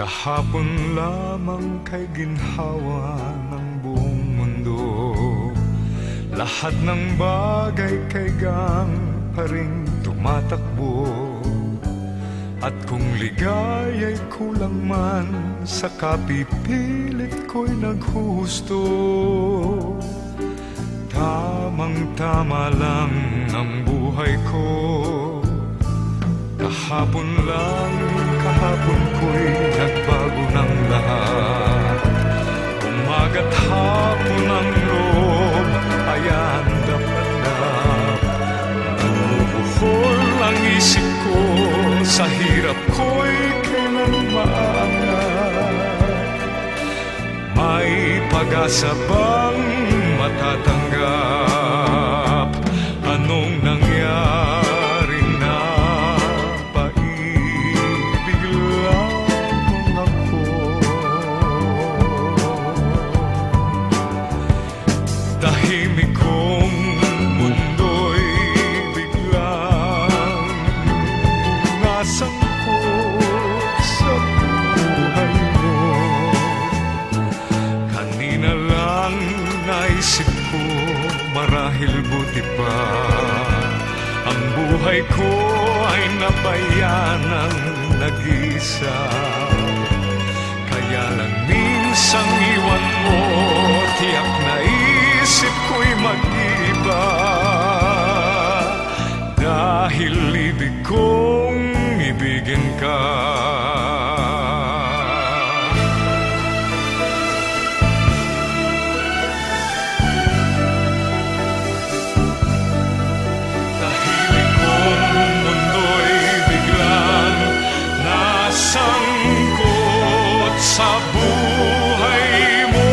Kahapon lamang kay ginhawa ng buong mundo. Lahat ng bagay kay gang pa rin tumatakbo. At kung ligaya'y kulang man, sa kapipilit ko'y naghuhusto. Tamang-tama lang ang buhay ko. Kahapon lang, kahapon ko'y nagbago ng lahat. Umaga't hapon ang loob ay andap-andap. Bumubuhol ang isip ko, sa hirap ko'y kailan maangat. May pag-asa bang matatanggap? Anong nangyari na paibig lamang ako? Tahimik kong mundo'y biglang nasangkot sa buhay mo. Kanina lang naisip ko, marahil buti pa ang buhay ko ay nabayan ng nag-isa. Kaya lang minsang iwan mo, tiyak na isip ko'y mag-iba. Dahil ibig kong ibigin ka. Tahimik kong mundo'y biglang nasangkot sa buhay mo.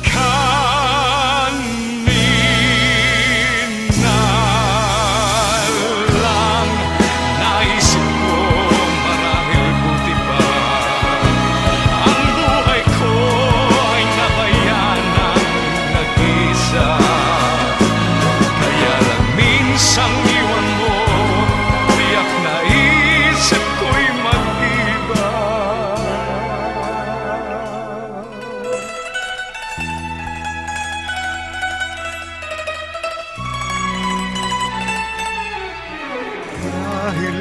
Kanina lang naisip ko, marahil buti pa ang buhay ko ay nabayan ng nag-isa. Kaya lang minsang iwan mo, tiyak na isip ko'y mag-iba. Dahil